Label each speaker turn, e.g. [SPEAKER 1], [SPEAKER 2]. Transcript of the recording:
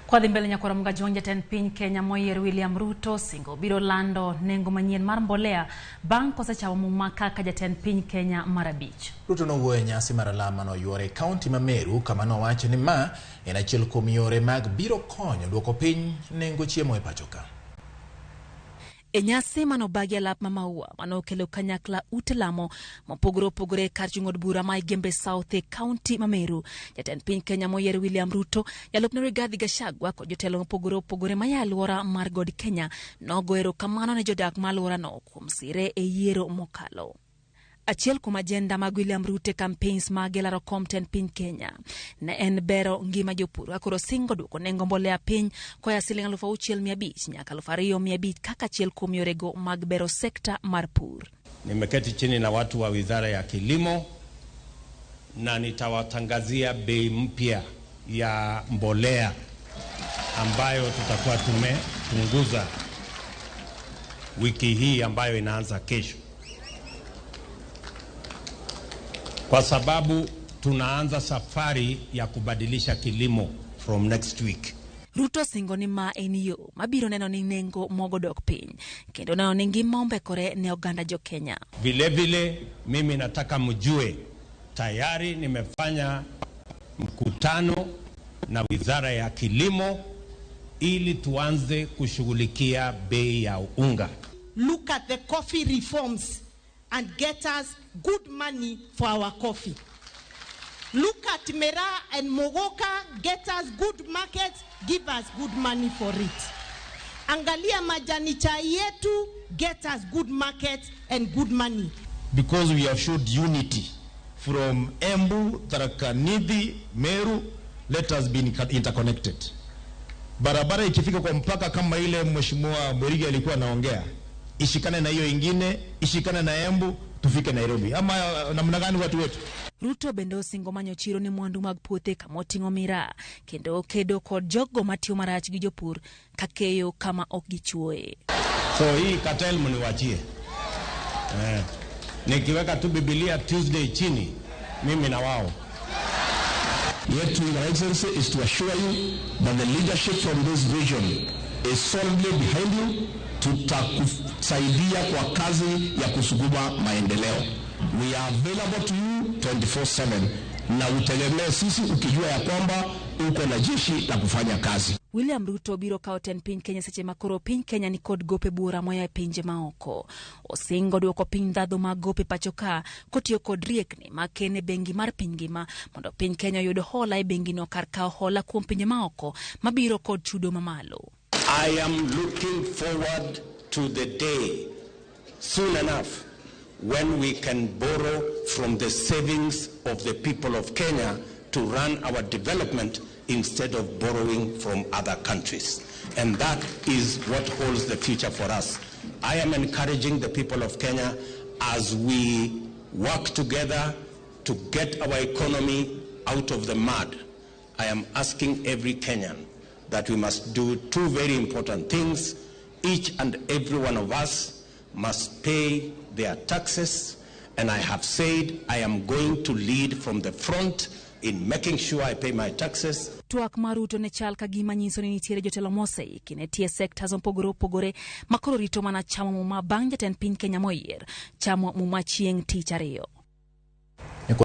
[SPEAKER 1] Kwa dhimbele nyakora mga jonja ten piny Kenya moyer William Ruto singo biro lando nengo manyien mar mbolea bang' kosechawo muma kaka jaten piny Kenya marabich.
[SPEAKER 2] Ruto nowuoyo e nyasi mar alama no yuore kaunti ma Meru kama nowacho ni ma en achiel kuom yore mag biro konyo duoko piny nengo chiemo e pacho ka.
[SPEAKER 1] E nyasi manobagi alap mamaua manokelo kanyakla ute lamo mopogore opogore kar jung'od bura ma Gembe South e kaunti ma Meru. Jatend piny Kenya moyer William Ruto, jalupne Rigathi Gachagua kod jotelo mopogore opogore ma alwora mar God Kenya nogo erokamano ne jodak ma alwora no kuom sire e yiero mokalo. Achiel kuom agenda mag William Ruto campaigns mag laro kom ten piny Kenya ne en bero ngima jopur koro singo duoko nengo mbolea piny koya siling 6,500 nyaka 2,500 kaka achiel kuom yorego mag bero sekta mar pur.
[SPEAKER 3] Nimeketi chini na watu wa Wizara ya Kilimo na nitawatangazia bei mpya ya mbolea ambayo tutakuwa tumepunguza wiki hii ambayo inaanza kesho. Kwa sababu tunaanza safari ya kubadilisha kilimo from next week.
[SPEAKER 1] Ruto singo ni ma eniyo mabiro neno ni nengo mogo dok piny kendo neno ni ngima ombekore ne oganda jo Kenya.
[SPEAKER 3] Vile vile mimi nataka mjue tayari nimefanya mkutano na Wizara ya Kilimo ili tuanze kushughulikia bei ya unga.
[SPEAKER 4] Look at the coffee reforms and get us good money for our coffee. Look at Mera and Mogoka, get us good markets, give us good money for it. Angalia majani chai yetu, get us good markets and good money.
[SPEAKER 5] Because we have showed unity from Embu, Tharaka Nithi, Meru, let us be interconnected. Barabara ikifika kwa mpaka kama ile Mheshimiwa Mwerigi alikuwa anaongea, ishikane na hiyo ingine, ishikane na Embu, tufike Nairobi. Ama namna gani watu wetu?
[SPEAKER 1] Ruto bendo singo manyo chiro ni mwandu mag puothe kamoting'o mira kendo kedo kod jogo matiyo marach gi jopur kakeyo kama ok gichuoe.
[SPEAKER 3] So hii cartel mniwachie. Nikiweka tu Biblia Tuesday chini mimi na wao.
[SPEAKER 6] Yet, Your Excellency, is to assure you that the leadership from this region is solidly behind you tutakusaidia kwa kazi ya kusukuma maendeleo. We are available to you 24/7 na utegemee sisi ukijua ya kwamba uko na jeshi la kufanya kazi.
[SPEAKER 1] William Ruto biro kao ten piny Kenya seche makoro piny Kenya ni kod gope bura moya e pinje maoko. Osingo duoko piny ndhadho mag gope pachoka kotiyo kod riekni makene bengi mar piny ngima mondo piny Kenya yud hola e bengi no kar kao hola kuom pinje maoko mabiro kod chudo mamalo.
[SPEAKER 3] I am looking forward to the day soon enough when we can borrow from the savings of the people of Kenya to run our development instead of borrowing from other countries. And that is what holds the future for us. I am encouraging the people of Kenya as we work together to get our economy out of the mud. I am asking every Kenyan that we must do two very important things. Each and every one of us must pay their taxes, and I have said I am going to lead from the front in making sure I pay my taxes.
[SPEAKER 1] Tuak Ruto ne chal ka gima nyiso ni nitiere jotelo mose kine tie sectors opogore opogore makoro rito mana chamo muma bang' jatend piny Kenya moyier chamo muma chieng' tich ariyo.